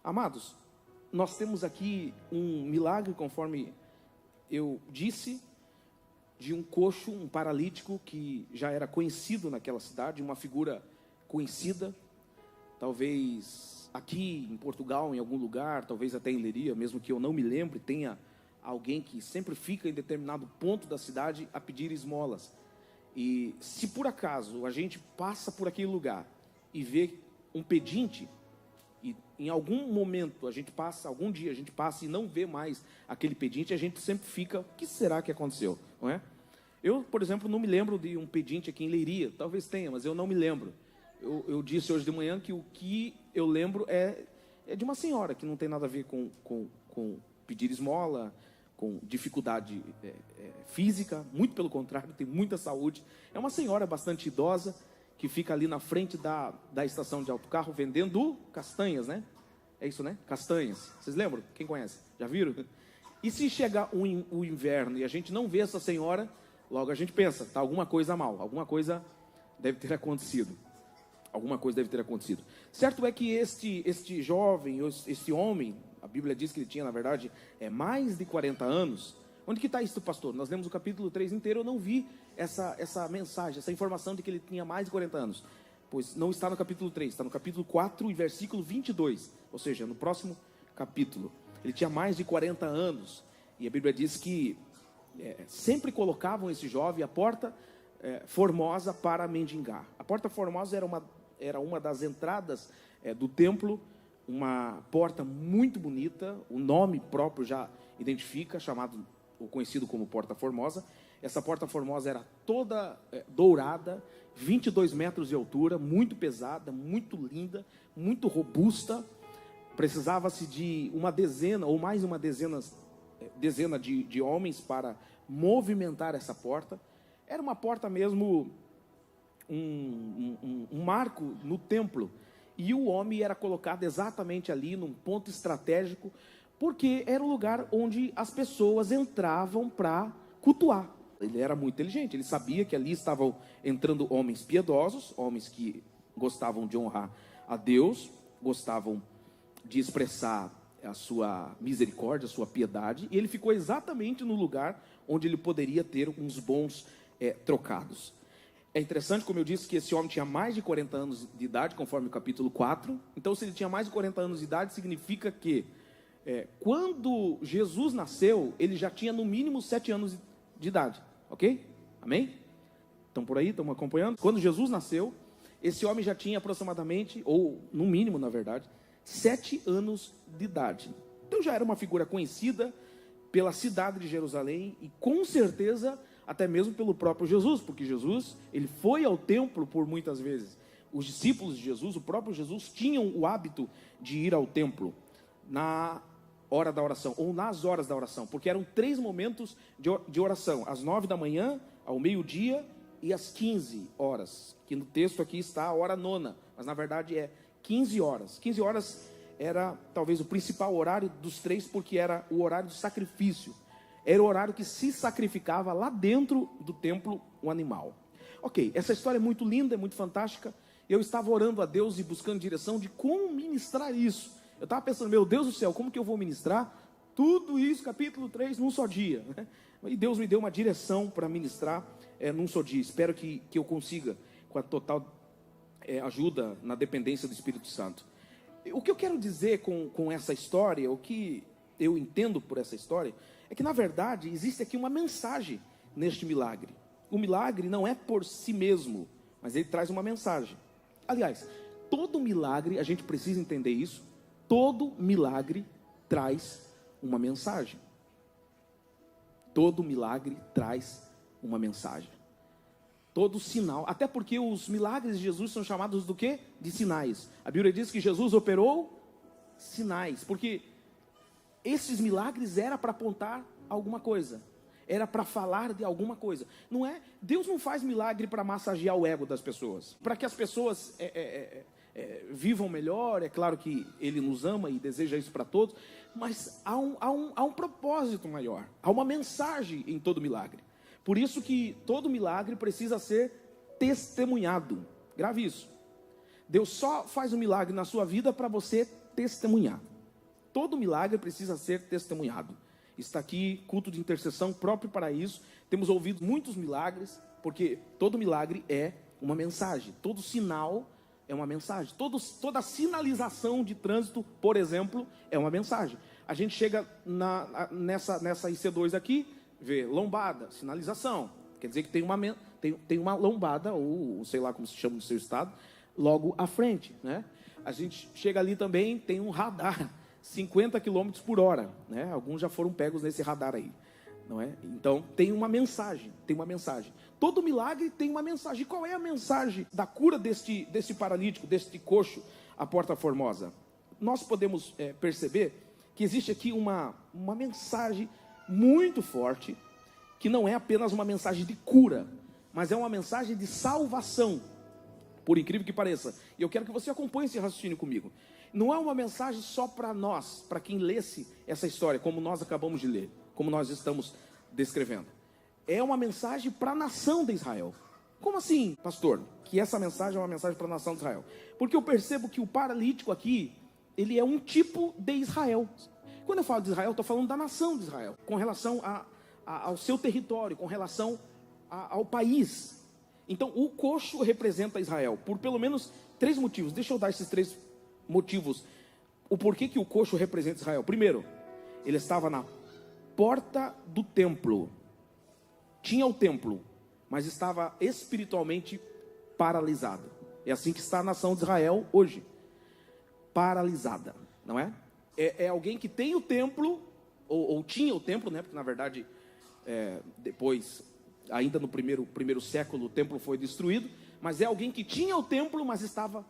Amados, nós temos aqui um milagre, conforme eu disse, de um coxo, um paralítico que já era conhecido naquela cidade, uma figura conhecida, talvez aqui em Portugal, em algum lugar, talvez até em Leiria, mesmo que eu não me lembre, tenha alguém que sempre fica em determinado ponto da cidade a pedir esmolas. E se por acaso a gente passa por aquele lugar e vê um pedinte, e em algum momento a gente passa, algum dia a gente passa e não vê mais aquele pedinte, a gente sempre fica, o que será que aconteceu, não é? Eu, por exemplo, não me lembro de um pedinte aqui em Leiria, talvez tenha, mas eu não me lembro. Eu disse hoje de manhã que o que eu lembro é de uma senhora, que não tem nada a ver com pedir esmola, com dificuldade física, muito pelo contrário, tem muita saúde. É uma senhora bastante idosa, que fica ali na frente da estação de autocarro, vendendo castanhas, né? É isso, né? Castanhas. Vocês lembram? Quem conhece? Já viram? E se chegar o inverno e a gente não vê essa senhora, logo a gente pensa, tá alguma coisa mal, alguma coisa deve ter acontecido. Alguma coisa deve ter acontecido. Certo é que este jovem, este homem, a Bíblia diz que ele tinha, na verdade, mais de 40 anos. Onde que está isso, pastor? Nós lemos o capítulo 3 inteiro, eu não vi essa mensagem, essa informação de que ele tinha mais de 40 anos. Pois não está no capítulo 3, está no capítulo 4 e versículo 22. Ou seja, no próximo capítulo. Ele tinha mais de 40 anos. E a Bíblia diz que sempre colocavam esse jovem à porta formosa para mendigar. A porta formosa era uma das entradas do templo, uma porta muito bonita, o nome próprio já identifica, chamado ou conhecido como Porta Formosa. Essa Porta Formosa era toda dourada, 22 metros de altura, muito pesada, muito linda, muito robusta. Precisava-se de uma dezena ou mais uma dezena de homens para movimentar essa porta. Era uma porta mesmo, um marco no templo. E o homem era colocado exatamente ali, num ponto estratégico, porque era o lugar onde as pessoas entravam para cultuar. Ele era muito inteligente, ele sabia que ali estavam entrando homens piedosos, homens que gostavam de honrar a Deus, gostavam de expressar a sua misericórdia, a sua piedade, e ele ficou exatamente no lugar onde ele poderia ter uns bons trocados. É interessante, como eu disse, que esse homem tinha mais de 40 anos de idade, conforme o capítulo 4. Então, se ele tinha mais de 40 anos de idade, significa que quando Jesus nasceu, ele já tinha no mínimo 7 anos de idade. Ok? Amém? Estão por aí? Estão me acompanhando? Quando Jesus nasceu, esse homem já tinha aproximadamente, ou no mínimo, na verdade, 7 anos de idade. Então já era uma figura conhecida pela cidade de Jerusalém e com certeza até mesmo pelo próprio Jesus, porque Jesus, ele foi ao templo por muitas vezes. Os discípulos de Jesus, o próprio Jesus, tinham o hábito de ir ao templo na hora da oração, ou nas horas da oração, porque eram 3 momentos de oração, às 9 da manhã, ao meio-dia e às 15 horas, que no texto aqui está a hora 9ª, mas na verdade é 15 horas. 15 horas era talvez o principal horário dos 3, porque era o horário do sacrifício. Era o horário que se sacrificava lá dentro do templo um animal. Ok, essa história é muito linda, é muito fantástica. Eu estava orando a Deus e buscando direção de como ministrar isso. Eu estava pensando, meu Deus do céu, como que eu vou ministrar tudo isso, capítulo 3, num só dia? E Deus me deu uma direção para ministrar num só dia. Espero que eu consiga, com a total ajuda na dependência do Espírito Santo. O que eu quero dizer com essa história, o que eu entendo por essa história, é que na verdade existe aqui uma mensagem neste milagre. O milagre não é por si mesmo, mas ele traz uma mensagem. Aliás, todo milagre, a gente precisa entender isso, todo milagre traz uma mensagem. Todo milagre traz uma mensagem. Todo sinal, até porque os milagres de Jesus são chamados do quê? De sinais. A Bíblia diz que Jesus operou sinais, porque esses milagres era para apontar alguma coisa, era para falar de alguma coisa. Não é? Deus não faz milagre para massagear o ego das pessoas, para que as pessoas vivam melhor. É claro que Ele nos ama e deseja isso para todos, mas há um propósito maior, há uma mensagem em todo milagre. Por isso que todo milagre precisa ser testemunhado. Grave isso. Deus só faz um milagre na sua vida para você testemunhar. Todo milagre precisa ser testemunhado. Está aqui culto de intercessão próprio para isso. Temos ouvido muitos milagres, porque todo milagre é uma mensagem. Todo sinal é uma mensagem. Toda sinalização de trânsito, por exemplo, é uma mensagem. A gente chega nessa IC2 aqui, vê lombada, sinalização. Quer dizer que tem uma lombada, ou sei lá como se chama no seu estado, logo à frente, né? A gente chega ali também, tem um radar, 50 km por hora, né? Alguns já foram pegos nesse radar aí, não é? Então, tem uma mensagem. Todo milagre tem uma mensagem. E qual é a mensagem da cura desse paralítico, deste coxo, à Porta Formosa? Nós podemos perceber que existe aqui uma mensagem muito forte, que não é apenas uma mensagem de cura, mas é uma mensagem de salvação, por incrível que pareça. E eu quero que você acompanhe esse raciocínio comigo. Não é uma mensagem só para nós, para quem lesse essa história, como nós acabamos de ler, como nós estamos descrevendo. É uma mensagem para a nação de Israel. Como assim, pastor, que essa mensagem é uma mensagem para a nação de Israel? Porque eu percebo que o paralítico aqui, ele é um tipo de Israel. Quando eu falo de Israel, eu estou falando da nação de Israel, com relação ao seu território, com relação ao país. Então, o coxo representa Israel, por pelo menos 3 motivos. Deixa eu dar esses 3 motivos. O porquê que o coxo representa Israel. Primeiro, ele estava na porta do templo. Tinha o templo, mas estava espiritualmente paralisado. É assim que está a nação de Israel hoje. Paralisada, não é? É alguém que tem o templo, ou tinha o templo, né? Porque na verdade, depois, ainda no primeiro século, o templo foi destruído. Mas é alguém que tinha o templo, mas estava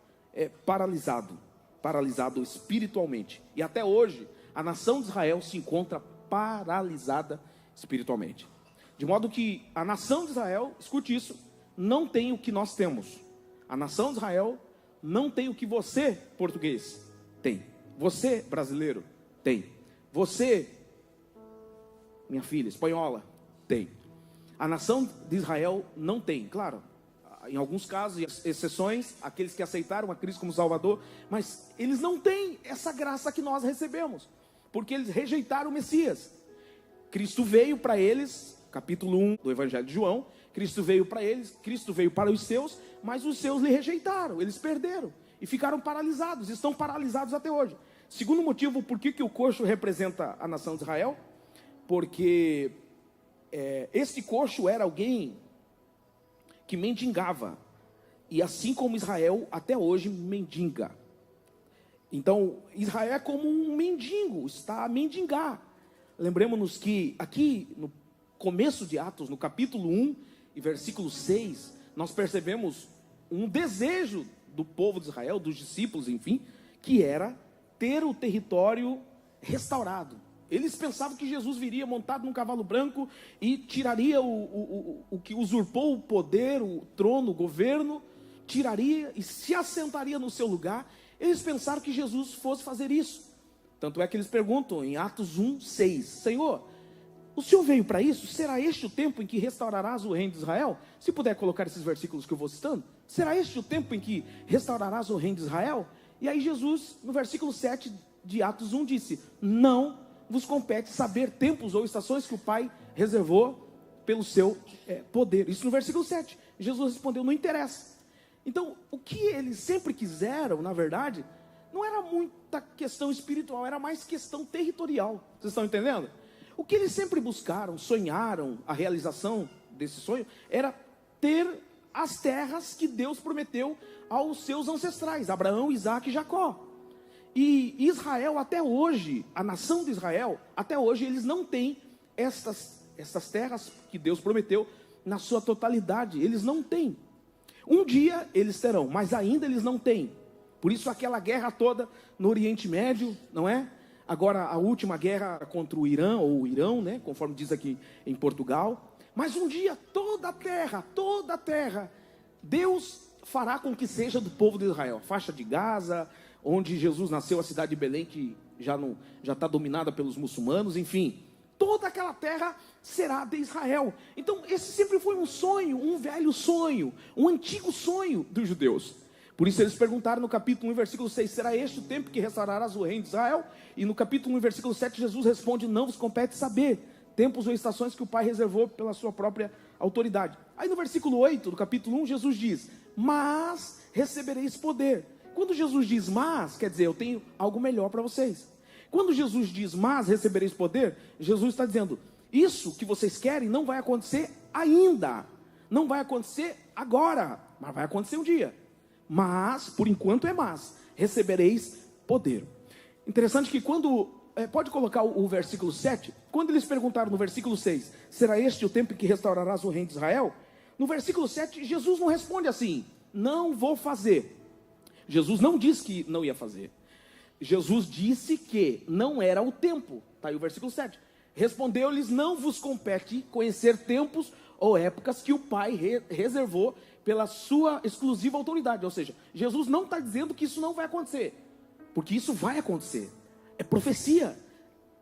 paralisado espiritualmente. E até hoje, a nação de Israel se encontra paralisada espiritualmente. De modo que a nação de Israel, escute isso, não tem o que nós temos. A nação de Israel não tem o que você, português, tem. Você, brasileiro, tem. Você, minha filha, espanhola, tem. A nação de Israel não tem, claro, em alguns casos, exceções, aqueles que aceitaram a Cristo como Salvador, mas eles não têm essa graça que nós recebemos, porque eles rejeitaram o Messias. Cristo veio para eles, capítulo 1 do Evangelho de João, Cristo veio para eles, Cristo veio para os seus, mas os seus lhe rejeitaram, eles perderam e ficaram paralisados, estão paralisados até hoje. Segundo motivo, por que o coxo representa a nação de Israel? Porque esse coxo era alguém que mendigava, e assim como Israel até hoje mendiga. Então Israel é como um mendigo, está a mendigar. Lembremos-nos que aqui no começo de Atos, no capítulo 1 e versículo 6, nós percebemos um desejo do povo de Israel, dos discípulos, enfim, que era ter o território restaurado. Eles pensavam que Jesus viria montado num cavalo branco e tiraria o que usurpou o poder, o trono, o governo, tiraria e se assentaria no seu lugar. Eles pensaram que Jesus fosse fazer isso. Tanto é que eles perguntam em Atos 1:6, Senhor, o Senhor veio para isso? Será este o tempo em que restaurarás o reino de Israel? Se puder colocar esses versículos que eu vou citando. Será este o tempo em que restaurarás o reino de Israel? E aí Jesus, no versículo 7 de Atos 1, disse, não vos compete saber tempos ou estações que o Pai reservou pelo seu poder. Isso no versículo 7. Jesus respondeu, não interessa. Então, o que eles sempre quiseram, na verdade, não era muita questão espiritual, era mais questão territorial. Vocês estão entendendo? O que eles sempre buscaram, sonharam, a realização desse sonho, era ter as terras que Deus prometeu aos seus ancestrais, Abraão, Isaque e Jacó. E Israel até hoje, a nação de Israel, até hoje eles não têm essas terras que Deus prometeu na sua totalidade, eles não têm. Um dia eles terão, mas ainda eles não têm. Por isso aquela guerra toda no Oriente Médio, não é? Agora a última guerra contra o Irã, ou o Irão, né? Conforme diz aqui em Portugal. Mas um dia toda a terra, Deus fará com que seja do povo de Israel. Faixa de Gaza, onde Jesus nasceu, a cidade de Belém, que já está dominada pelos muçulmanos, enfim. Toda aquela terra será de Israel. Então esse sempre foi um sonho, um velho sonho, um antigo sonho dos judeus. Por isso eles perguntaram no capítulo 1, versículo 6, será este o tempo que restaurarás o reino de Israel? E no capítulo 1, versículo 7, Jesus responde, não vos compete saber tempos ou estações que o Pai reservou pela sua própria autoridade. Aí no versículo 8 do capítulo 1, Jesus diz, mas recebereis poder. Quando Jesus diz mas, quer dizer, eu tenho algo melhor para vocês. Quando Jesus diz mas recebereis poder, Jesus está dizendo, isso que vocês querem não vai acontecer ainda, não vai acontecer agora, mas vai acontecer um dia. Mas, por enquanto é mas, recebereis poder. Interessante que quando, pode colocar o versículo 7, quando eles perguntaram no versículo 6, será este o tempo em que restaurarás o reino de Israel? No versículo 7, Jesus não responde assim, não vou fazer. Jesus não disse que não ia fazer. Jesus disse que não era o tempo. Está aí o versículo 7. Respondeu-lhes, não vos compete conhecer tempos ou épocas que o Pai reservou pela sua exclusiva autoridade. Ou seja, Jesus não está dizendo que isso não vai acontecer, porque isso vai acontecer. É profecia.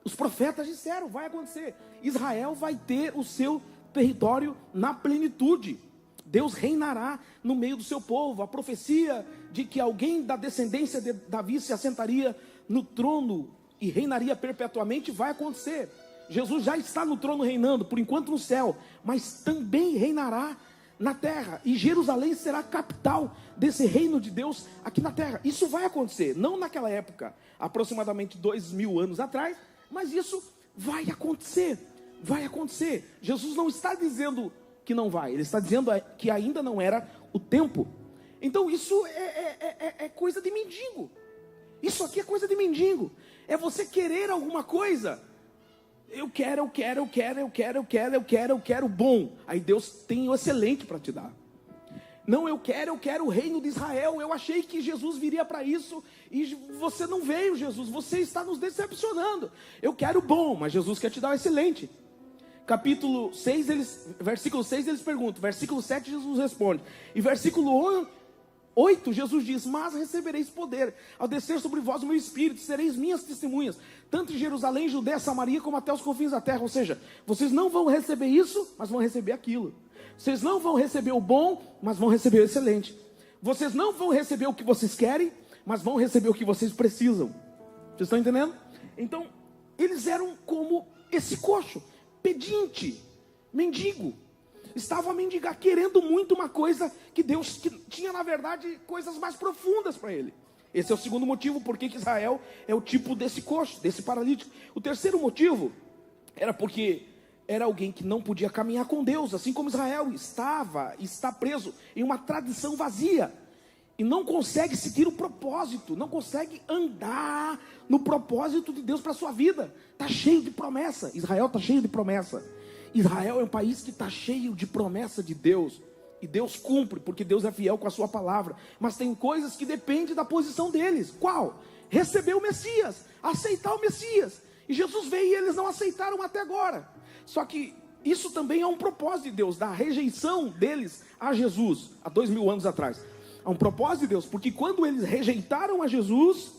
Os profetas disseram, vai acontecer. Israel vai ter o seu território na plenitude. Deus reinará no meio do seu povo. A profecia de que alguém da descendência de Davi se assentaria no trono e reinaria perpetuamente vai acontecer. Jesus já está no trono reinando, por enquanto no céu, mas também reinará na terra, e Jerusalém será a capital desse reino de Deus aqui na terra. Isso vai acontecer, não naquela época, aproximadamente 2000 anos atrás, mas isso vai acontecer, vai acontecer. Jesus não está dizendo que não vai, ele está dizendo que ainda não era o tempo. Então isso é coisa de mendigo. Isso aqui é coisa de mendigo. É você querer alguma coisa. Eu quero bom. Aí Deus tem o excelente para te dar. Não, eu quero o reino de Israel. Eu achei que Jesus viria para isso e você não veio, Jesus. Você está nos decepcionando. Eu quero bom, mas Jesus quer te dar o excelente. Capítulo 6, versículo 6 eles perguntam. Versículo 7 Jesus responde. E versículo 8, Jesus diz, mas recebereis poder, ao descer sobre vós o meu espírito, sereis minhas testemunhas, tanto em Jerusalém, Judéia, Samaria, como até os confins da terra. Ou seja, vocês não vão receber isso, mas vão receber aquilo. Vocês não vão receber o bom, mas vão receber o excelente. Vocês não vão receber o que vocês querem, mas vão receber o que vocês precisam. Vocês estão entendendo? Então, eles eram como esse coxo, pedinte, mendigo. Estava a mendigar, querendo muito uma coisa que Deus que tinha, na verdade, coisas mais profundas para ele. Esse é o segundo motivo por que Israel é o tipo desse coxo, desse paralítico. O terceiro motivo era porque era alguém que não podia caminhar com Deus, assim como Israel está preso em uma tradição vazia e não consegue seguir o propósito, não consegue andar no propósito de Deus para a sua vida. Está cheio de promessa. Israel está cheio de promessa. Israel é um país que está cheio de promessa de Deus, e Deus cumpre, porque Deus é fiel com a sua palavra, mas tem coisas que dependem da posição deles. Qual? Receber o Messias, aceitar o Messias, e Jesus veio e eles não aceitaram até agora. Só que isso também é um propósito de Deus, da rejeição deles a Jesus, há 2000 anos atrás. É um propósito de Deus, porque quando eles rejeitaram a Jesus,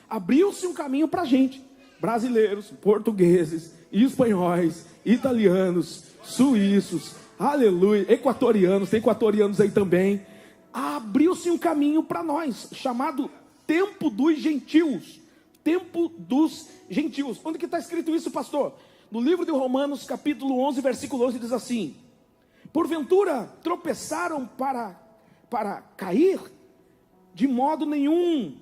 abriu-se um caminho para a gente, brasileiros, portugueses, espanhóis, italianos, suíços, aleluia, equatorianos, tem equatorianos aí também. Abriu-se um caminho para nós, chamado tempo dos gentios. Tempo dos gentios. Onde que está escrito isso, pastor? No livro de Romanos, capítulo 11, versículo 11, diz assim: porventura tropeçaram para cair? De modo nenhum.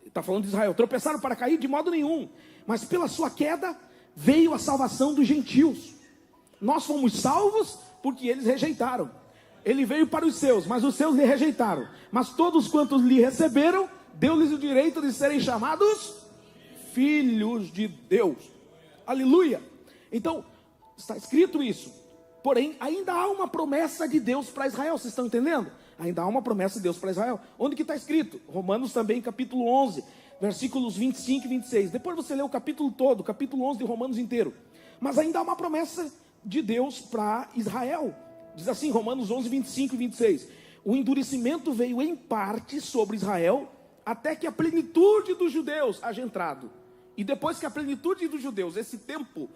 Está falando de Israel. Tropeçaram para cair? De modo nenhum. Mas pela sua queda veio a salvação dos gentios. Nós fomos salvos porque eles rejeitaram. Ele veio para os seus, mas os seus lhe rejeitaram. Mas todos quantos lhe receberam, deu-lhes o direito de serem chamados filhos de Deus. Aleluia. Então, está escrito isso. Porém, ainda há uma promessa de Deus para Israel. Vocês estão entendendo? Ainda há uma promessa de Deus para Israel. Onde que está escrito? Romanos também, capítulo 11, versículos 25 e 26. Depois você lê o capítulo todo, capítulo 11 de Romanos inteiro. Mas ainda há uma promessa de Deus para Israel. Diz assim, Romanos 11, 25 e 26. O endurecimento veio em parte sobre Israel, até que a plenitude dos judeus haja entrado. E depois que a plenitude dos judeus, esse tempo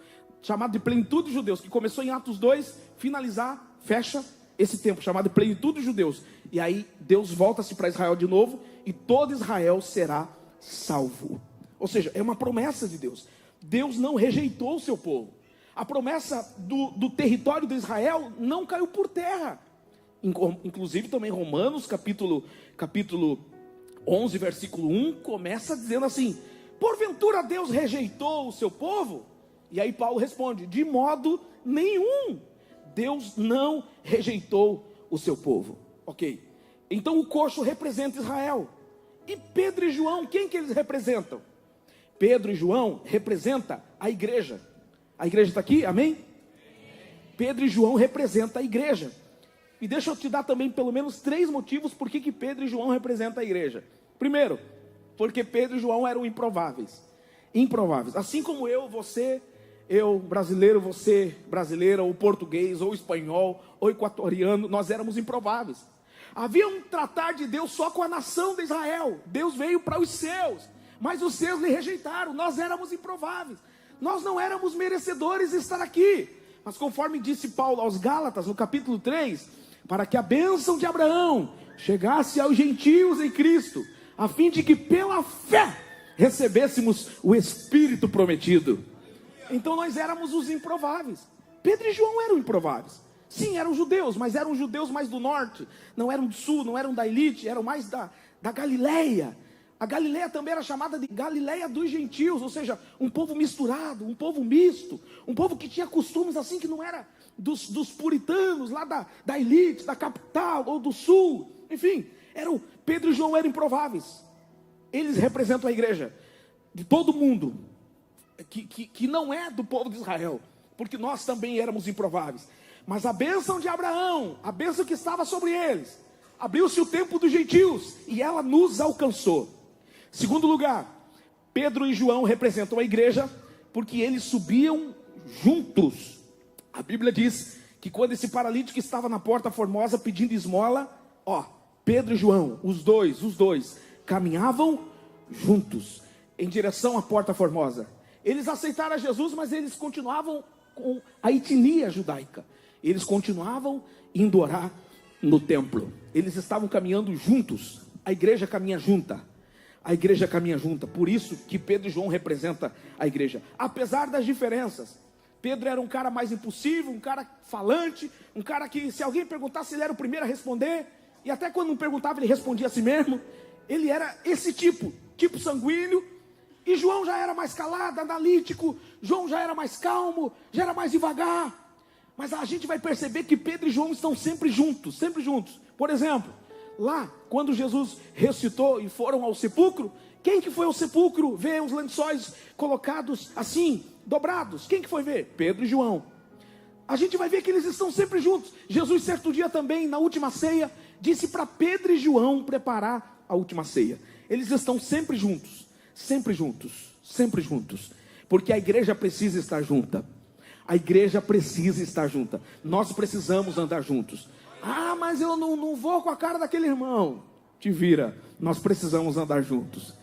chamado de plenitude dos judeus, que começou em Atos 2, fecha esse tempo chamado plenitude dos judeus. E aí Deus volta-se para Israel de novo, e todo Israel será salvo. Ou seja, é uma promessa de Deus. Deus não rejeitou o seu povo. A promessa do território de Israel não caiu por terra. Inclusive também Romanos capítulo 11, versículo 1, começa dizendo assim: porventura Deus rejeitou o seu povo? E aí Paulo responde: de modo nenhum, Deus não rejeitou o seu povo. Ok, então o coxo representa Israel. E Pedro e João, quem que eles representam? Pedro e João representam a igreja. A igreja está aqui, amém? Pedro e João representam a igreja. E deixa eu te dar também pelo menos 3 motivos por que Pedro e João representam a igreja. Primeiro, porque Pedro e João eram improváveis. Improváveis. Assim como você, eu brasileiro, você brasileira, ou português, ou espanhol, ou equatoriano, nós éramos improváveis. Havia um tratar de Deus só com a nação de Israel. Deus veio para os seus, mas os seus lhe rejeitaram. Nós éramos improváveis. Nós não éramos merecedores de estar aqui. Mas conforme disse Paulo aos Gálatas, no capítulo 3, para que a bênção de Abraão chegasse aos gentios em Cristo, a fim de que pela fé recebêssemos o Espírito prometido. Então nós éramos os improváveis. Pedro e João eram improváveis. Sim, eram judeus, mas eram judeus mais do norte. Não eram do sul, não eram da elite, eram mais da Galileia. A Galileia também era chamada de Galileia dos gentios, ou seja, um povo misturado, um povo misto, um povo que tinha costumes assim que não era dos puritanos, lá da elite, da capital ou do sul. Enfim, Pedro e João eram improváveis. Eles representam a igreja de todo mundo, que não é do povo de Israel, porque nós também éramos improváveis. Mas a bênção de Abraão, a bênção que estava sobre eles, abriu-se o tempo dos gentios e ela nos alcançou. Segundo lugar, Pedro e João representam a igreja porque eles subiam juntos. A Bíblia diz que quando esse paralítico estava na porta formosa pedindo esmola, Pedro e João, os dois, caminhavam juntos em direção à porta formosa. Eles aceitaram a Jesus, mas eles continuavam com a etnia judaica. Eles continuavam indo orar no templo. Eles estavam caminhando juntos. A igreja caminha junta. A igreja caminha junta. Por isso que Pedro e João representam a igreja. Apesar das diferenças. Pedro era um cara mais impulsivo, um cara falante, um cara que se alguém perguntasse, ele era o primeiro a responder. E até quando não perguntava, ele respondia a si mesmo. Ele era esse tipo sanguíneo. E João já era mais calado, analítico. João já era mais calmo, já era mais devagar. Mas a gente vai perceber que Pedro e João estão sempre juntos, sempre juntos. Por exemplo, lá, quando Jesus ressuscitou e foram ao sepulcro, quem que foi ao sepulcro ver os lençóis colocados assim, dobrados? Quem que foi ver? Pedro e João. A gente vai ver que eles estão sempre juntos. Jesus, certo dia também, na última ceia, disse para Pedro e João preparar a última ceia. Eles estão sempre juntos, sempre juntos, sempre juntos. Porque a igreja precisa estar junta. A igreja precisa estar junta. Nós precisamos andar juntos. Mas eu não vou com a cara daquele irmão. Te vira. Nós precisamos andar juntos.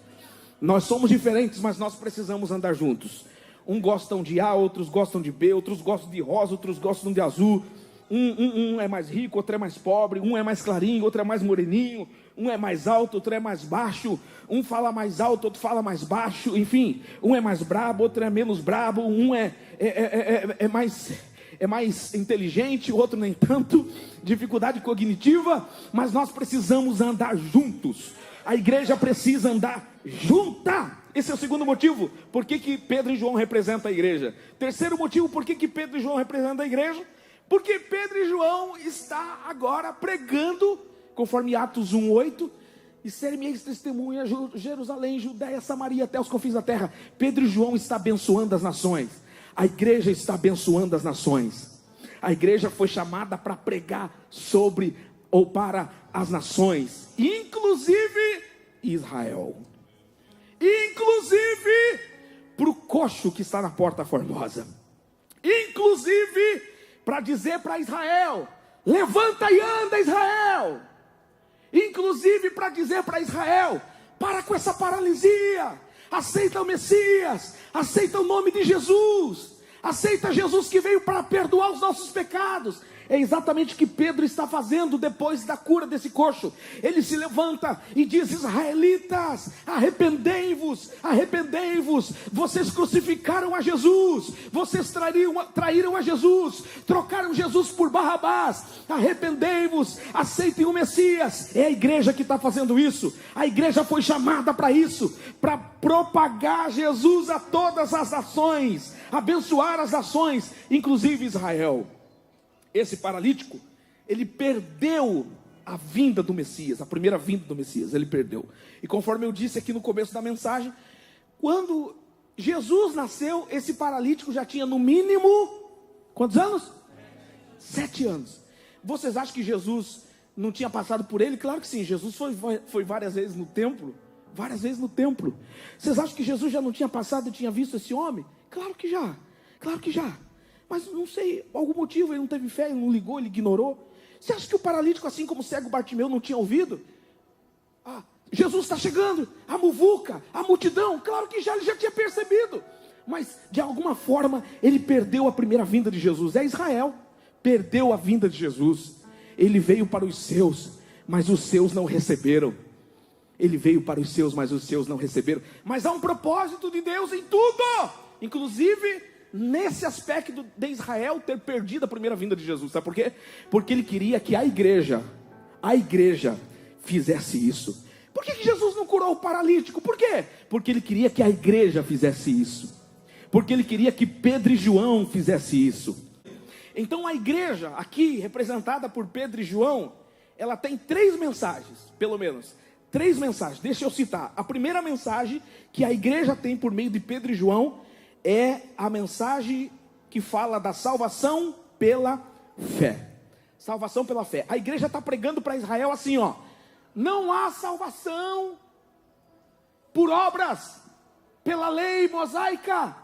Nós somos diferentes, mas nós precisamos andar juntos. Uns gostam de A, outros gostam de B, outros gostam de rosa, outros gostam de azul. Um é mais rico, outro é mais pobre. Um é mais clarinho, outro é mais moreninho. Um é mais alto, outro é mais baixo. Um fala mais alto, outro fala mais baixo. Enfim, um é mais brabo, outro é menos brabo. Um é mais inteligente, o outro nem tanto. Dificuldade cognitiva. Mas nós precisamos andar juntos. A igreja precisa andar junta. Esse é o segundo motivo. Por que Pedro e João representam a igreja? Terceiro motivo, por que Pedro e João representam a igreja? Porque Pedro e João está agora pregando, conforme Atos 1:8, e serem-me testemunha Jerusalém, Judéia, Samaria, até os confins da terra. Pedro e João está abençoando as nações. A igreja está abençoando as nações. A igreja foi chamada para pregar sobre ou para as nações, inclusive Israel. Inclusive para o coxo que está na porta formosa. Inclusive para dizer para Israel: levanta e anda, Israel. Inclusive para dizer para Israel: para com essa paralisia, aceita o Messias, aceita o nome de Jesus, aceita Jesus que veio para perdoar os nossos pecados. É exatamente o que Pedro está fazendo depois da cura desse coxo. Ele se levanta e diz: israelitas, arrependei-vos, arrependei-vos. Vocês crucificaram a Jesus, vocês traíram a Jesus, trocaram Jesus por Barrabás. Arrependei-vos, aceitem o Messias. É a igreja que está fazendo isso. A igreja foi chamada para isso, para propagar Jesus a todas as nações, abençoar as nações, inclusive Israel. Esse paralítico, ele perdeu a vinda do Messias, a primeira vinda do Messias, ele perdeu. E conforme eu disse aqui no começo da mensagem, quando Jesus nasceu, esse paralítico já tinha no mínimo, quantos anos? 7 anos. Vocês acham que Jesus não tinha passado por ele? Claro que sim, Jesus foi várias vezes no templo, várias vezes no templo. Vocês acham que Jesus já não tinha passado e tinha visto esse homem? Claro que já, claro que já. Mas não sei, por algum motivo ele não teve fé, ele não ligou, ele ignorou. Você acha que o paralítico, assim como o cego Bartimeu, não tinha ouvido? Jesus está chegando, a muvuca, a multidão, claro que ele já tinha percebido. Mas de alguma forma ele perdeu a primeira vinda de Jesus. É Israel, perdeu a vinda de Jesus. Ele veio para os seus, mas os seus não receberam. Ele veio para os seus, mas os seus não receberam. Mas há um propósito de Deus em tudo, inclusive nesse aspecto de Israel ter perdido a primeira vinda de Jesus. Sabe por quê? Porque ele queria que a igreja fizesse isso. Por que Jesus não curou o paralítico? Por quê? Porque ele queria que a igreja fizesse isso. Porque ele queria que Pedro e João fizessem isso. Então a igreja aqui, representada por Pedro e João, ela tem 3 mensagens, pelo menos 3 mensagens. Deixa eu citar. A primeira mensagem que a igreja tem por meio de Pedro e João é a mensagem que fala da salvação pela fé. Salvação pela fé. A igreja está pregando para Israel assim, ó: não há salvação por obras, pela lei mosaica.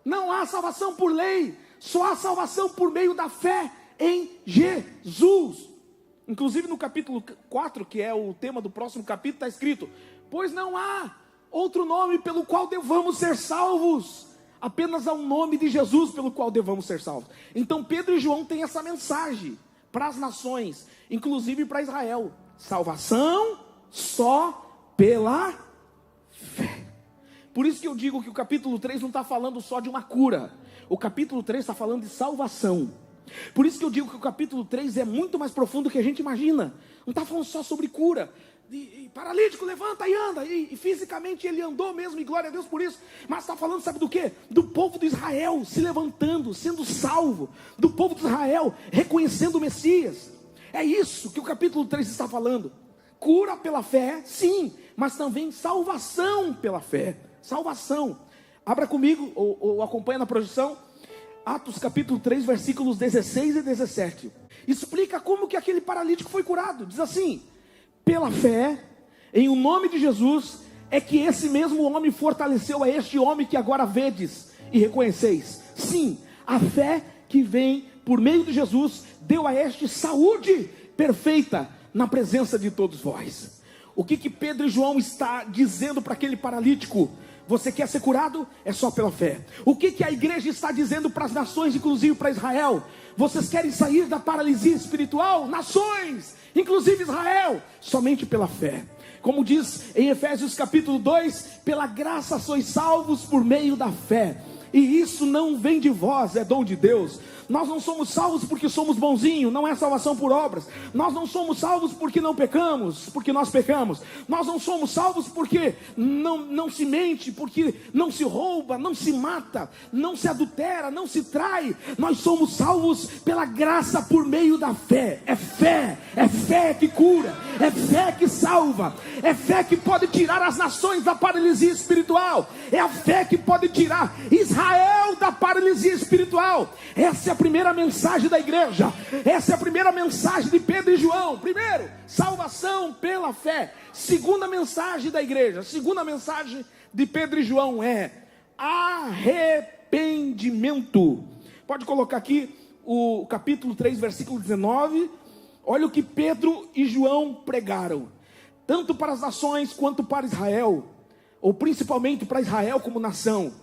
Não há salvação por lei. Só há salvação por meio da fé em Jesus. Inclusive no capítulo 4, que é o tema do próximo capítulo, está escrito: pois não há outro nome pelo qual devamos ser salvos. Apenas há um nome de Jesus pelo qual devamos ser salvos. Então Pedro e João têm essa mensagem para as nações, inclusive para Israel: salvação só pela fé. Por isso que eu digo que o capítulo 3 não está falando só de uma cura. O capítulo 3 está falando de salvação. Por isso que eu digo que o capítulo 3 é muito mais profundo do que a gente imagina. Não está falando só sobre cura. E paralítico, levanta e anda. E fisicamente ele andou mesmo, e glória a Deus por isso. Mas está falando, sabe do quê? Do povo de Israel se levantando, sendo salvo. Do povo de Israel reconhecendo o Messias. É isso que o capítulo 3 está falando. Cura pela fé, sim, mas também salvação pela fé. Salvação. Abra comigo, ou acompanha na projeção, Atos capítulo 3, versículos 16 e 17. Explica como que aquele paralítico foi curado. Diz assim: pela fé, em o nome de Jesus, é que esse mesmo homem fortaleceu a este homem que agora vedes e reconheceis. Sim, a fé que vem por meio de Jesus, deu a este saúde perfeita na presença de todos vós. O que Pedro e João está dizendo para aquele paralítico? Você quer ser curado? É só pela fé. O que a igreja está dizendo para as nações, inclusive para Israel? Vocês querem sair da paralisia espiritual? Nações, inclusive Israel, somente pela fé. Como diz em Efésios capítulo 2, pela graça sois salvos por meio da fé. E isso não vem de vós, é dom de Deus. Nós não somos salvos porque somos bonzinhos, não é salvação por obras. Nós não somos salvos porque não pecamos, porque nós pecamos. Nós não somos salvos porque não se mente, porque não se rouba, não se mata, não se adultera, não se trai. Nós somos salvos pela graça por meio da fé. É fé que cura, é fé que salva, é fé que pode tirar as nações da paralisia espiritual, é a fé que pode tirar Israel da paralisia espiritual. Essa é a primeira mensagem da igreja. Essa é a primeira mensagem de Pedro e João. Primeiro, salvação pela fé. Segunda mensagem da igreja, segunda mensagem de Pedro e João é arrependimento. Pode colocar aqui o capítulo 3, versículo 19. Olha o que Pedro e João pregaram, tanto para as nações quanto para Israel, ou principalmente para Israel como nação.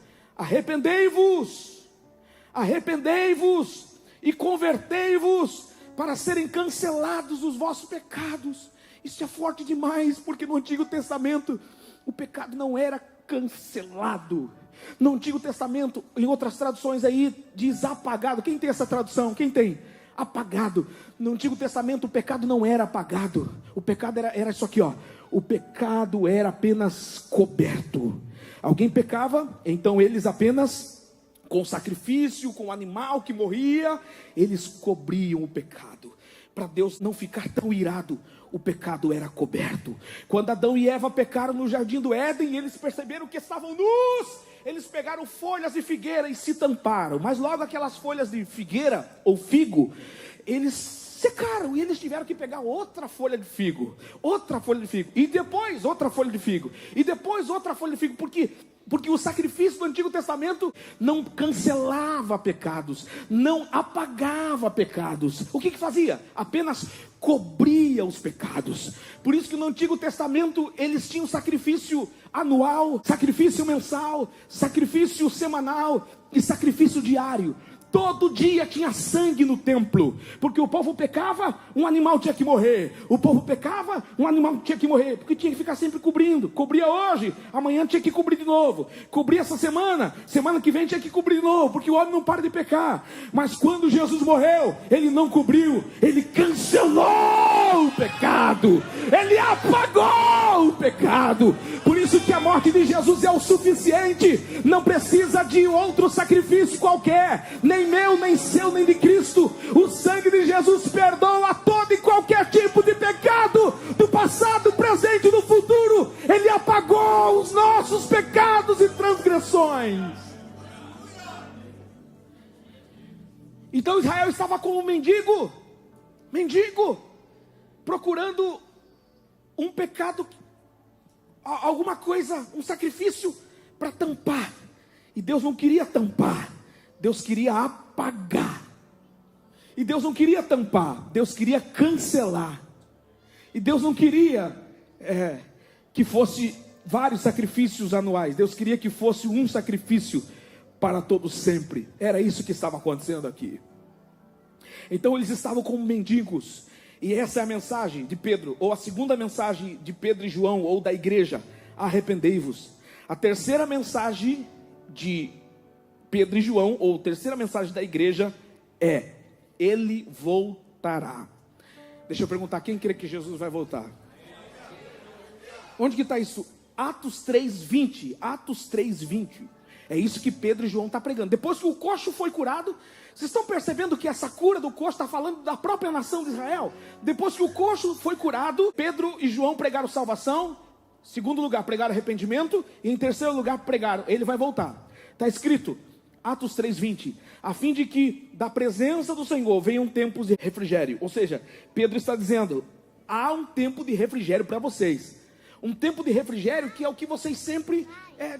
Arrependei-vos e convertei-vos para serem cancelados os vossos pecados. Isso é forte demais, porque no Antigo Testamento o pecado não era cancelado. No Antigo Testamento, em outras traduções aí, diz apagado. Quem tem essa tradução? Quem tem? Apagado. No Antigo Testamento o pecado não era apagado. O pecado era isso aqui, ó. O pecado era apenas coberto. Alguém pecava, então eles apenas, com sacrifício, com o animal que morria, eles cobriam o pecado. Para Deus não ficar tão irado, o pecado era coberto. Quando Adão e Eva pecaram no jardim do Éden, eles perceberam que estavam nus. Eles pegaram folhas de figueira e se tamparam. Mas logo aquelas folhas de figueira ou figo, eles secaram e eles tiveram que pegar outra folha de figo, e depois outra folha de figo, e depois outra folha de figo, porque o sacrifício do Antigo Testamento não cancelava pecados, não apagava pecados. O que fazia? Apenas cobria os pecados. Por isso que no Antigo Testamento eles tinham sacrifício anual, sacrifício mensal, sacrifício semanal e sacrifício diário. Todo dia tinha sangue no templo, porque o povo pecava, um animal tinha que morrer. O povo pecava, um animal tinha que morrer, porque tinha que ficar sempre cobrindo. Cobria hoje, amanhã tinha que cobrir de novo. Cobria essa semana, semana que vem tinha que cobrir de novo, porque o homem não para de pecar. Mas quando Jesus morreu, ele não cobriu, ele cancelou o pecado, ele apagou o pecado. Por isso que a morte de Jesus é o suficiente. Não precisa de outro sacrifício qualquer, nem meu, nem seu, nem de Cristo. O sangue de Jesus perdoa todo e qualquer tipo de pecado, do passado, presente e do futuro. Ele apagou os nossos pecados e transgressões. Então Israel estava como um mendigo, procurando um pecado, alguma coisa, um sacrifício para tampar. E Deus não queria tampar, Deus queria apagar. E Deus não queria tampar, Deus queria cancelar. E Deus não queria que fosse vários sacrifícios anuais. Deus queria que fosse um sacrifício para todos sempre. Era isso que estava acontecendo aqui. Então eles estavam como mendigos. E essa é a mensagem de Pedro, ou a segunda mensagem de Pedro e João, ou da igreja: arrependei-vos. A terceira mensagem de Pedro e João, ou terceira mensagem da igreja, é: ele voltará. Deixa eu perguntar, quem crê que Jesus vai voltar? Onde que está isso? Atos 3:20. Atos 3:20. É isso que Pedro e João estão pregando. Depois que o coxo foi curado, vocês estão percebendo que essa cura do coxo está falando da própria nação de Israel? Depois que o coxo foi curado, Pedro e João pregaram salvação. Em segundo lugar, pregaram arrependimento. E em terceiro lugar, pregaram: ele vai voltar. Está escrito, Atos 3:20, a fim de que da presença do Senhor venham tempos de refrigério. Ou seja, Pedro está dizendo: há um tempo de refrigério para vocês. Um tempo de refrigério que é o que vocês sempre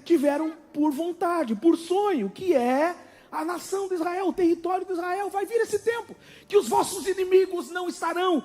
tiveram por vontade, por sonho, que é a nação de Israel, o território de Israel. Vai vir esse tempo que os vossos inimigos não estarão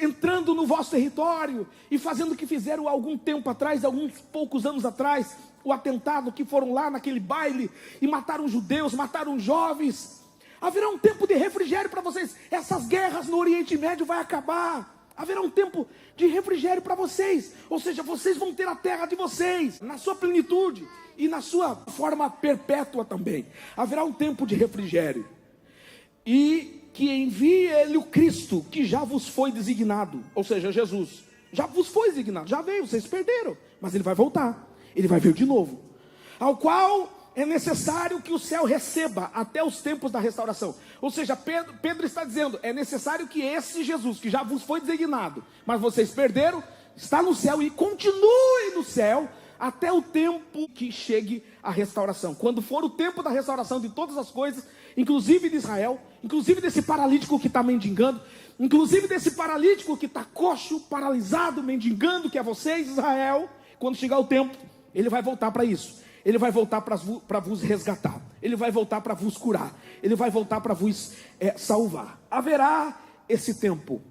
entrando no vosso território e fazendo o que fizeram algum tempo atrás, alguns poucos anos atrás, o atentado que foram lá naquele baile e mataram judeus, mataram jovens. Haverá um tempo de refrigério para vocês. Essas guerras no Oriente Médio vai acabar. Haverá um tempo de refrigério para vocês. Ou seja, vocês vão ter a terra de vocês, na sua plenitude e na sua forma perpétua também. Haverá um tempo de refrigério. E que envie ele o Cristo, que já vos foi designado. Ou seja, Jesus já vos foi designado, já veio, vocês perderam, mas ele vai voltar. Ele vai vir de novo, ao qual é necessário que o céu receba até os tempos da restauração. Ou seja, Pedro está dizendo: é necessário que esse Jesus, que já vos foi designado, mas vocês perderam, está no céu e continue no céu até o tempo que chegue a restauração. Quando for o tempo da restauração de todas as coisas, inclusive de Israel, inclusive desse paralítico que está mendigando, inclusive desse paralítico que está coxo, paralisado, mendigando, que é vocês, Israel. Quando chegar o tempo, ele vai voltar para isso. Ele vai voltar para vos resgatar. Ele vai voltar para vos curar. Ele vai voltar para vos salvar. Haverá esse tempo.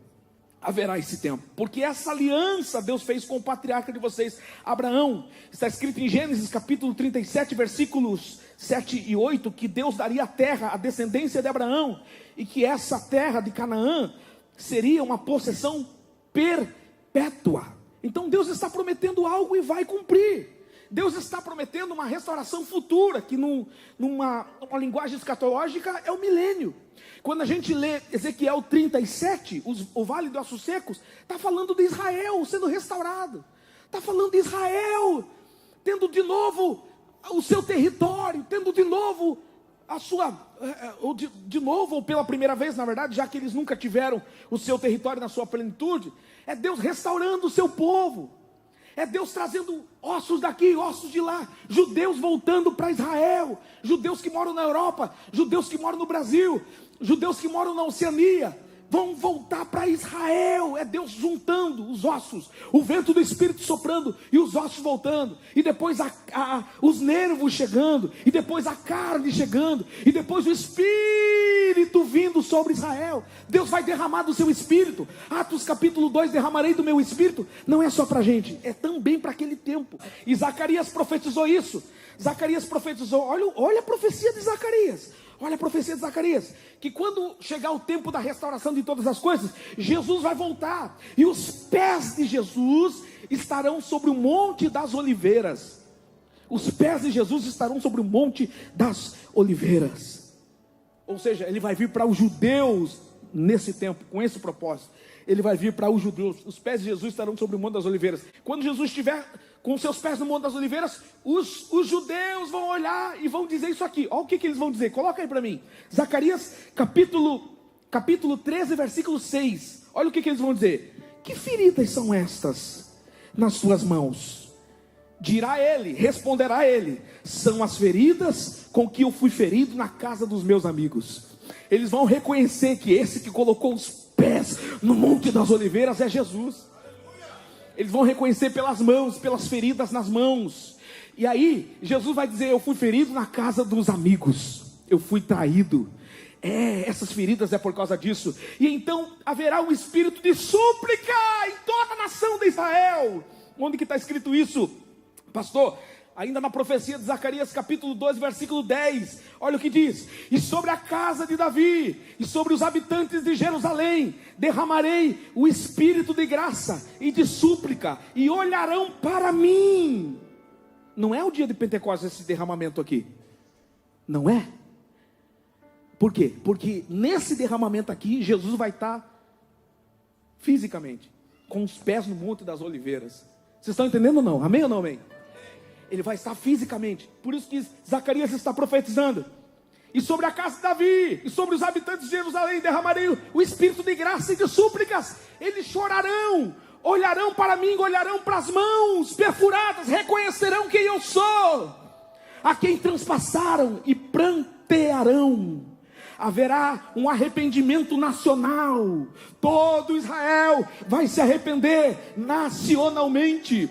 haverá esse tempo, porque essa aliança Deus fez com o patriarca de vocês, Abraão. Está escrito em Gênesis capítulo 37, versículos 7 e 8, que Deus daria a terra à descendência de Abraão, e que essa terra de Canaã seria uma possessão perpétua. Então Deus está prometendo algo e vai cumprir. Deus está prometendo uma restauração futura, que numa linguagem escatológica é o milênio. Quando a gente lê Ezequiel 37, o Vale de Ossos Secos, está falando de Israel sendo restaurado. Está falando de Israel tendo de novo o seu território, tendo de novo a sua, de novo, ou pela primeira vez, na verdade, já que eles nunca tiveram o seu território na sua plenitude. É Deus restaurando o seu povo. É Deus trazendo ossos daqui, ossos de lá, judeus voltando para Israel, judeus que moram na Europa, judeus que moram no Brasil, judeus que moram na Oceania, vão voltar para Israel. É Deus juntando os ossos, o vento do Espírito soprando e os ossos voltando, e depois os nervos chegando, e depois a carne chegando, e depois o Espírito vindo sobre Israel. Deus vai derramar do seu Espírito. Atos capítulo 2, derramarei do meu Espírito. Não é só para a gente, é também para aquele tempo. E Zacarias profetizou isso. Zacarias profetizou, olha a profecia de Zacarias. Olha a profecia de Zacarias, que quando chegar o tempo da restauração de todas as coisas, Jesus vai voltar, e os pés de Jesus estarão sobre o Monte das Oliveiras. Os pés de Jesus estarão sobre o Monte das Oliveiras. Ou seja, ele vai vir para os judeus nesse tempo, com esse propósito. Ele vai vir para os judeus. Os pés de Jesus estarão sobre o Monte das Oliveiras. Quando Jesus estiver com seus pés no Monte das Oliveiras, os judeus vão olhar e vão dizer isso aqui. Olha o que eles vão dizer, coloca aí para mim. Zacarias capítulo 13, versículo 6. Olha o que eles vão dizer. Que feridas são estas nas suas mãos? Dirá ele, responderá ele: são as feridas com que eu fui ferido na casa dos meus amigos. Eles vão reconhecer que esse que colocou os pés no Monte das Oliveiras é Jesus. Eles vão reconhecer pelas mãos, pelas feridas nas mãos. E aí, Jesus vai dizer: eu fui ferido na casa dos amigos, eu fui traído. Essas feridas é por causa disso. E então haverá um espírito de súplica em toda a nação de Israel. Onde que está escrito isso, pastor? Ainda na profecia de Zacarias capítulo 12, versículo 10, olha o que diz: e sobre a casa de Davi, e sobre os habitantes de Jerusalém, derramarei o espírito de graça e de súplica, e olharão para mim. Não é o dia de Pentecostes esse derramamento aqui, não é? Por quê? Porque nesse derramamento aqui, Jesus vai estar fisicamente, com os pés no Monte das Oliveiras. Vocês estão entendendo ou não? Amém ou não amém? Ele vai estar fisicamente. Por isso que Zacarias está profetizando. E sobre a casa de Davi, e sobre os habitantes de Jerusalém, derramarei o espírito de graça e de súplicas. Eles chorarão, olharão para mim, olharão para as mãos perfuradas, reconhecerão quem eu sou, a quem transpassaram, e prantearão. Haverá um arrependimento nacional. Todo Israel vai se arrepender nacionalmente.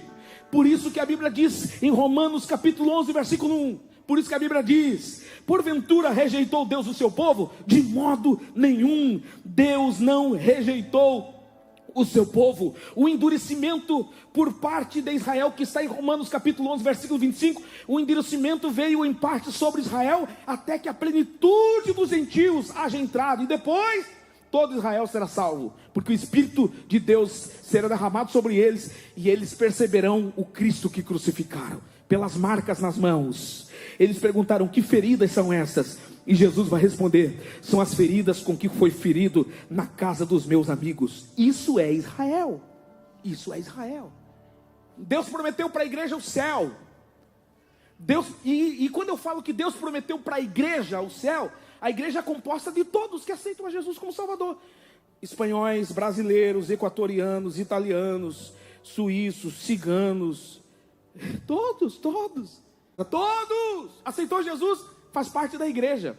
Por isso que a Bíblia diz em Romanos capítulo 11, versículo 1. Por isso que a Bíblia diz: porventura rejeitou Deus o seu povo? De modo nenhum. Deus não rejeitou o seu povo. O endurecimento por parte de Israel, que está em Romanos capítulo 11, versículo 25. O endurecimento veio em parte sobre Israel, até que a plenitude dos gentios haja entrado. E depois todo Israel será salvo, porque o Espírito de Deus será derramado sobre eles, e eles perceberão o Cristo que crucificaram, pelas marcas nas mãos. Eles perguntaram: que feridas são essas? E Jesus vai responder: são as feridas com que foi ferido na casa dos meus amigos. Isso é Israel. Isso é Israel. Deus prometeu para a igreja o céu. E quando eu falo que Deus prometeu para a igreja o céu, a igreja é composta de todos que aceitam a Jesus como Salvador: espanhóis, brasileiros, equatorianos, italianos, suíços, ciganos, todos. Aceitou Jesus, faz parte da igreja.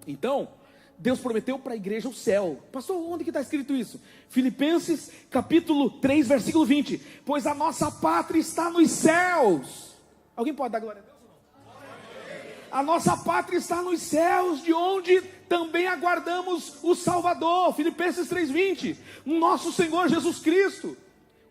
Então, Deus prometeu para a igreja o céu. Pastor, onde que está escrito isso? Filipenses capítulo 3, versículo 20. Pois a nossa pátria está nos céus. Alguém pode dar glória a Deus ou não? A nossa pátria está nos céus, de onde também aguardamos o Salvador. Filipenses 3:20. Nosso Senhor Jesus Cristo.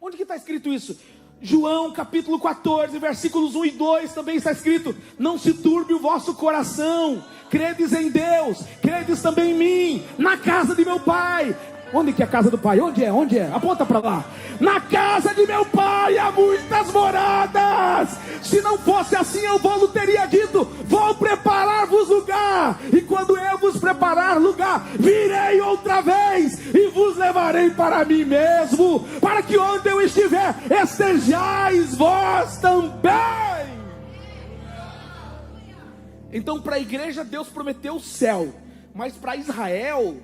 Onde que está escrito isso? João capítulo 14, versículos 1 e 2 também está escrito: não se turbe o vosso coração, credes em Deus, credes também em mim. Na casa de meu pai. Onde que é a casa do pai? Onde é? Onde é? Aponta para lá. Na casa de meu pai há muitas moradas. Se não fosse assim, eu teria dito: vou preparar-vos lugar. E quando eu vos preparar lugar, virei outra vez e vos levarei para mim mesmo, para que onde eu estiver, estejais vós também. Então, para a igreja, Deus prometeu o céu. Mas para Israel,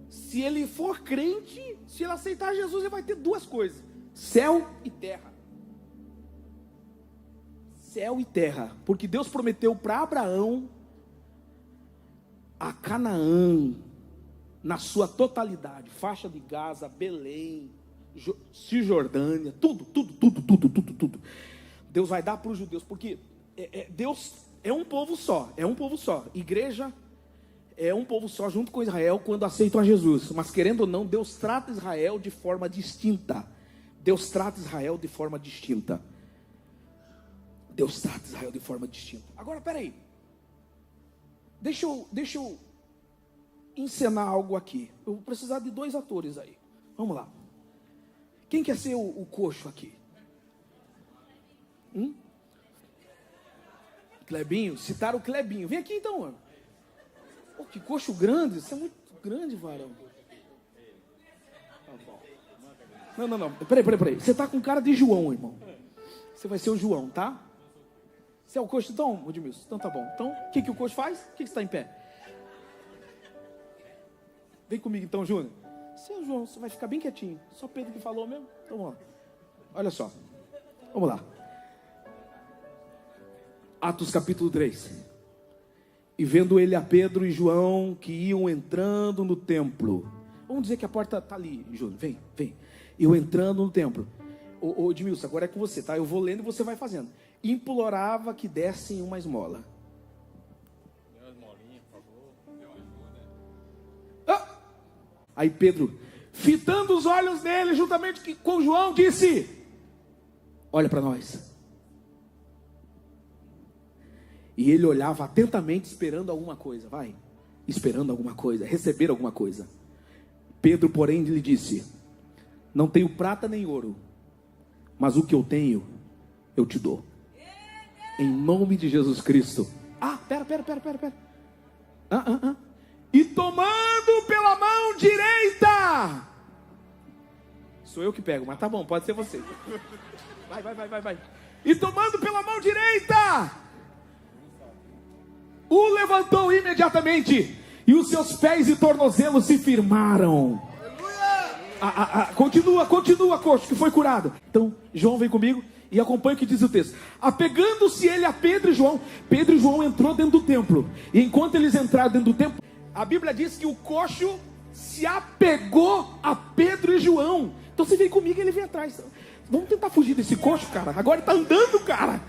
se ele for crente, se ele aceitar Jesus, ele vai ter duas coisas: céu e terra. Céu e terra. Porque Deus prometeu para Abraão a Canaã na sua totalidade. Faixa de Gaza, Belém, Cisjordânia, tudo. Deus vai dar para os judeus, porque Deus é um povo só. Igreja é um povo só junto com Israel quando aceitam a Jesus. Mas querendo ou não, Deus trata Israel de forma distinta. Agora, peraí. Deixa eu encenar algo aqui. Eu vou precisar de 2 atores aí. Vamos lá. Quem quer ser o coxo aqui? Clebinho? Citaram o Clebinho. Vem aqui então, mano. Oh, que coxo grande, isso é muito grande, varão. Tá bom. Não. Peraí. Você tá com cara de João, irmão. Você vai ser o João, tá? Você é o coxo, então, Edmilson? Então tá bom. Então, o que o coxo faz? O que você está em pé? Vem comigo então, Júnior. Você é o João, você vai ficar bem quietinho. Só Pedro que falou mesmo? Então vamos lá. Olha só. Vamos lá. Atos capítulo 3. E vendo ele a Pedro e João que iam entrando no templo. Vamos dizer que a porta está ali, Júnior. Vem. Iam entrando no templo. Ô Edmilson, agora é com você, tá? Eu vou lendo e você vai fazendo. Implorava que dessem uma esmola. Dê uma esmolinha, por favor. Dê uma ajuda. Aí Pedro, fitando os olhos nele, juntamente com João, disse: olha para nós. E ele olhava atentamente, esperando alguma coisa. Receber alguma coisa. Pedro, porém, lhe disse: não tenho prata nem ouro, mas o que eu tenho, eu te dou. Em nome de Jesus Cristo. Pera. E tomando pela mão direita. Sou eu que pego, mas tá bom, pode ser você. Vai. E tomando pela mão direita, o levantou imediatamente, e os seus pés e tornozelos se firmaram. Continua, coxo, que foi curado. Então, João vem comigo e acompanha o que diz o texto. Apegando-se ele a Pedro e João entrou dentro do templo. E enquanto eles entraram dentro do templo, a Bíblia diz que o coxo se apegou a Pedro e João. Então você vem comigo e ele vem atrás. Vamos tentar fugir desse coxo, cara. Agora ele está andando, cara.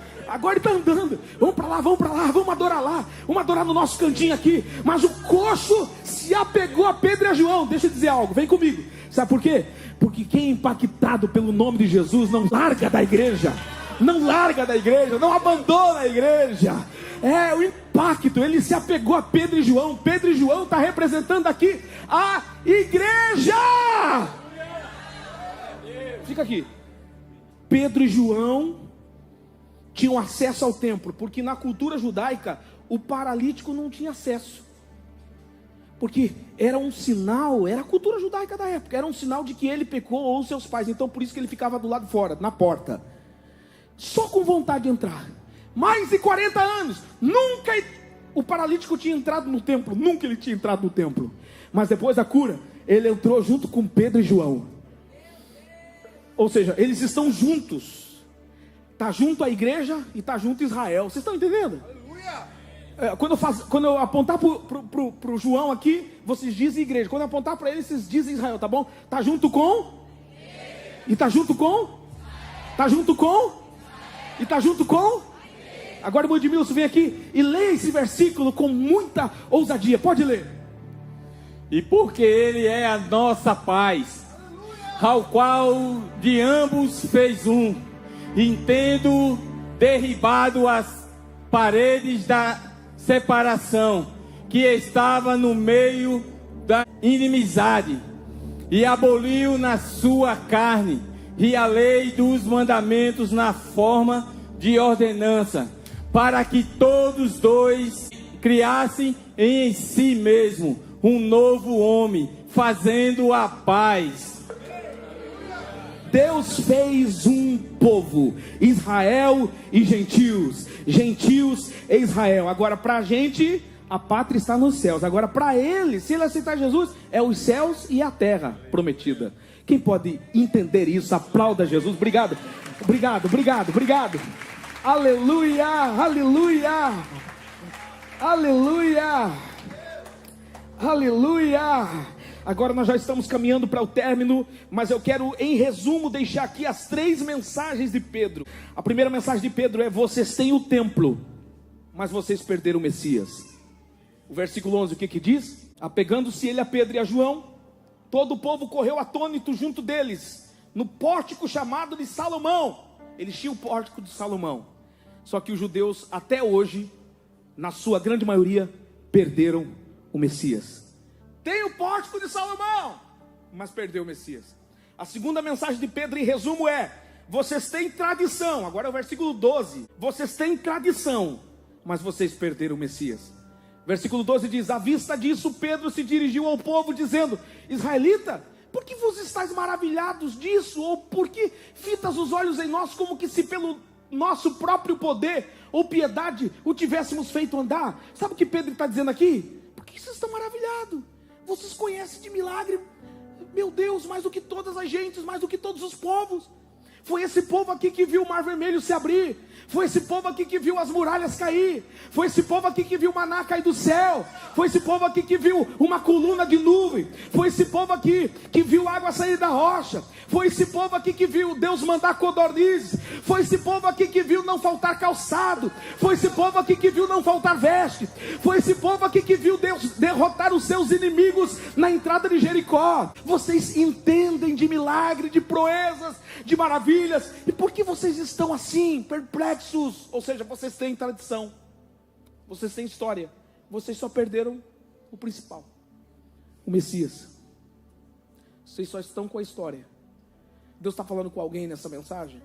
Vamos para lá, vamos adorar lá. Vamos adorar no nosso cantinho aqui. Mas o coxo se apegou a Pedro e a João. Deixa eu dizer algo, vem comigo. Sabe por quê? Porque quem é impactado pelo nome de Jesus não larga da igreja. Não abandona a igreja. É o impacto. Ele se apegou a Pedro e João. Pedro e João está representando aqui a igreja. Fica aqui. Pedro e João tinham acesso ao templo, porque na cultura judaica o paralítico não tinha acesso, porque era um sinal, era a cultura judaica da época, era um sinal de que ele pecou ou seus pais. Então por isso que ele ficava do lado de fora, na porta, só com vontade de entrar. Mais de 40 anos, nunca o paralítico tinha entrado no templo, mas depois da cura, ele entrou junto com Pedro e João. Ou seja, eles estão juntos. Está junto a igreja e está junto Israel. Vocês estão entendendo? Quando eu apontar para o João aqui, vocês dizem igreja. Quando eu apontar para ele, vocês dizem Israel, tá bom? Está junto com? E está junto com? Está junto com? E está junto com? Agora o Edmilson vem aqui e lê esse versículo com muita ousadia. Pode ler. E porque ele é a nossa paz, ao qual de ambos fez um, e tendo derribado as paredes da separação que estava no meio da inimizade, e aboliu na sua carne e a lei dos mandamentos na forma de ordenança, para que todos dois criassem em si mesmo um novo homem, fazendo a paz. Deus fez um povo, Israel e gentios, gentios e Israel. Agora para a gente, a pátria está nos céus. Agora para ele, se ele aceitar Jesus, é os céus e a terra prometida. Quem pode entender isso? Aplauda Jesus. Obrigado, obrigado, obrigado, obrigado. Aleluia, aleluia, aleluia, aleluia. Agora nós já estamos caminhando para o término, mas eu quero, em resumo, deixar aqui as 3 mensagens de Pedro. A primeira mensagem de Pedro é: vocês têm o templo, mas vocês perderam o Messias. O versículo 11, o que diz? Apegando-se ele a Pedro e a João, todo o povo correu atônito junto deles, no pórtico chamado de Salomão. Eles tinham o pórtico de Salomão. Só que os judeus, até hoje, na sua grande maioria, perderam o Messias. Tem o pórtico de Salomão, mas perdeu o Messias. A segunda mensagem de Pedro, em resumo, é: vocês têm tradição. Agora é o versículo 12. Vocês têm tradição, mas vocês perderam o Messias. Versículo 12 diz: à vista disso, Pedro se dirigiu ao povo, dizendo: israelita, por que vos estáis maravilhados disso? Ou por que fitas os olhos em nós, como que se pelo nosso próprio poder ou piedade o tivéssemos feito andar? Sabe o que Pedro está dizendo aqui? Por que vocês estão maravilhados? Vocês conhecem de milagre, meu Deus, mais do que todas as gentes, mais do que todos os povos. Foi esse povo aqui que viu o mar vermelho se abrir. Foi esse povo aqui que viu as muralhas cair. Foi esse povo aqui que viu o maná cair do céu. Foi esse povo aqui que viu uma coluna de nuvem. Foi esse povo aqui que viu água sair da rocha. Foi esse povo aqui que viu Deus mandar codornizes. Foi esse povo aqui que viu não faltar calçado. Foi esse povo aqui que viu não faltar veste. Foi esse povo aqui que viu Deus derrotar os seus inimigos na entrada de Jericó. Vocês entendem de milagre, de proezas, de maravilhas. E por que vocês estão assim, perplexos? Ou seja, vocês têm tradição, vocês têm história, vocês só perderam o principal, o Messias. Vocês só estão com a história. Deus está falando com alguém nessa mensagem?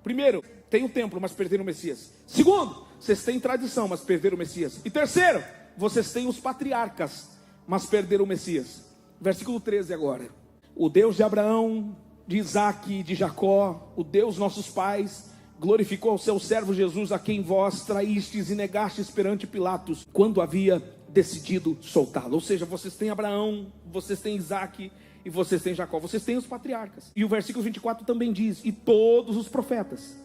Primeiro, tem o templo, mas perderam o Messias. Segundo, vocês têm tradição, mas perderam o Messias. E terceiro, vocês têm os patriarcas, mas perderam o Messias. Versículo 13 agora: o Deus de Abraão, de Isaque e de Jacó, o Deus nossos pais, glorificou o seu servo Jesus, a quem vós traístes e negastes perante Pilatos, quando havia decidido soltá-lo. Ou seja, vocês têm Abraão, vocês têm Isaque e vocês têm Jacó, vocês têm os patriarcas. E o versículo 24 também diz: e todos os profetas,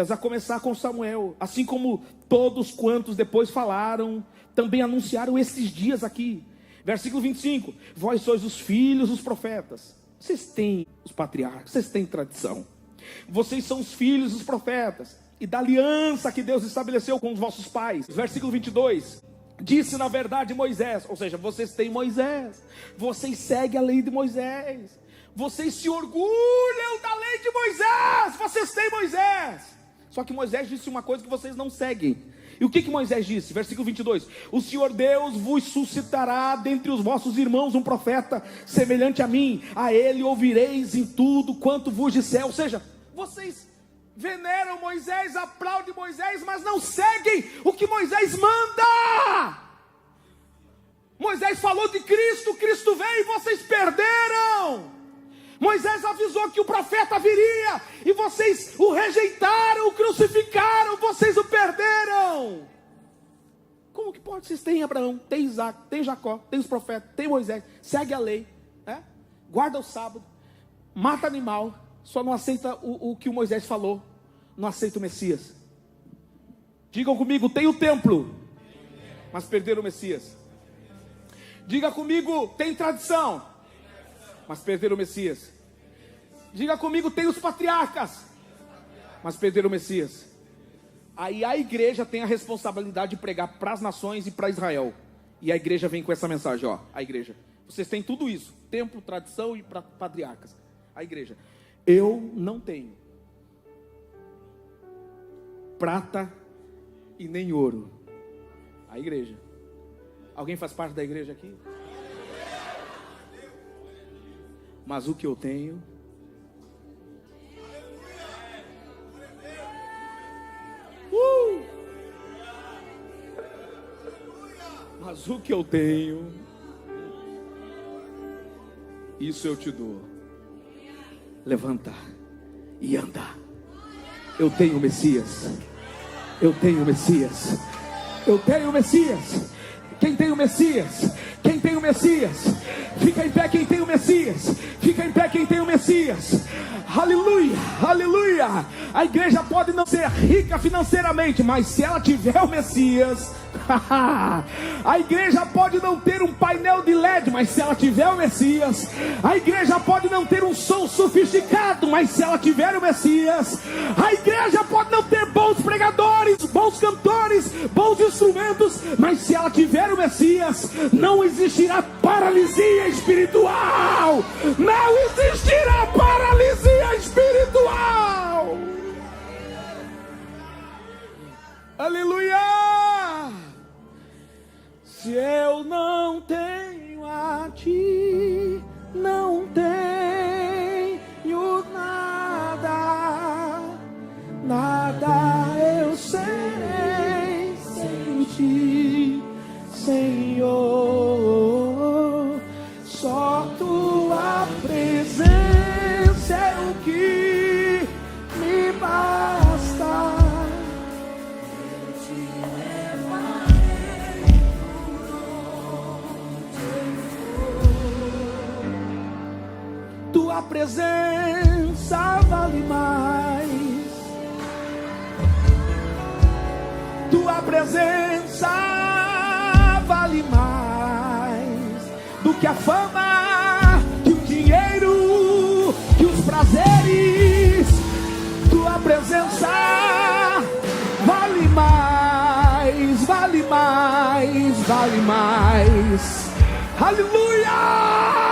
a começar com Samuel, assim como todos quantos depois falaram, também anunciaram esses dias aqui. Versículo 25: vós sois os filhos dos profetas. Vocês têm os patriarcas, vocês têm tradição. Vocês são os filhos dos profetas e da aliança que Deus estabeleceu com os vossos pais. Versículo 22: disse na verdade Moisés. Ou seja, vocês têm Moisés, vocês seguem a lei de Moisés, vocês se orgulham da lei de Moisés, vocês têm Moisés. Só que Moisés disse uma coisa que vocês não seguem. E o que Moisés disse? Versículo 22: o Senhor Deus vos suscitará dentre os vossos irmãos um profeta semelhante a mim, a ele ouvireis em tudo quanto vos disser. Ou seja, vocês veneram Moisés, aplaudem Moisés, mas não seguem o que Moisés manda. Moisés falou de Cristo, Cristo veio e vocês perderam. Moisés avisou que o profeta viria, e vocês o rejeitaram, o crucificaram, vocês o perderam. Como que pode? Vocês têm Abraão, tem Isaac, tem Jacó, tem os profetas, tem Moisés, segue a lei, guarda o sábado, mata animal, só não aceita o que o Moisés falou, não aceita o Messias. Digam comigo: tem o templo, mas perderam o Messias. Diga comigo: tem tradição, mas perderam o Messias. Diga comigo, tem os patriarcas, mas perderam o Messias. Aí a igreja tem a responsabilidade de pregar para as nações e para Israel. E a igreja vem com essa mensagem, ó. A igreja, vocês têm tudo isso: templo, tradição e patriarcas. A igreja, eu não tenho prata e nem ouro. A igreja. Alguém faz parte da igreja aqui? Mas o que eu tenho, mas o que eu tenho, isso eu te dou. Levanta e anda. Eu tenho o Messias. Eu tenho o Messias. Eu tenho o Messias. Quem tem o Messias? Quem tem o Messias? Fica em pé quem tem o Messias. Fica em pé quem tem o Messias. Aleluia, aleluia. A igreja pode não ser rica financeiramente, mas se ela tiver o Messias, a igreja pode não ter um painel de LED, mas se ela tiver o Messias. A igreja pode não ter um som sofisticado, mas se ela tiver o Messias. A igreja pode não ter bons pregadores, bons cantores, bons instrumentos, mas se ela tiver o Messias, não existirá paralisia espiritual. Não existirá paralisia espiritual. Aleluia! Se eu não tenho a ti, não tenho nada, nada eu serei sem ti, Senhor. Só tua presença é o que me basta. Tua presença vale mais. Tua presença vale mais do que a fama, que o dinheiro, que os prazeres. Tua presença vale mais, vale mais, vale mais. Aleluia!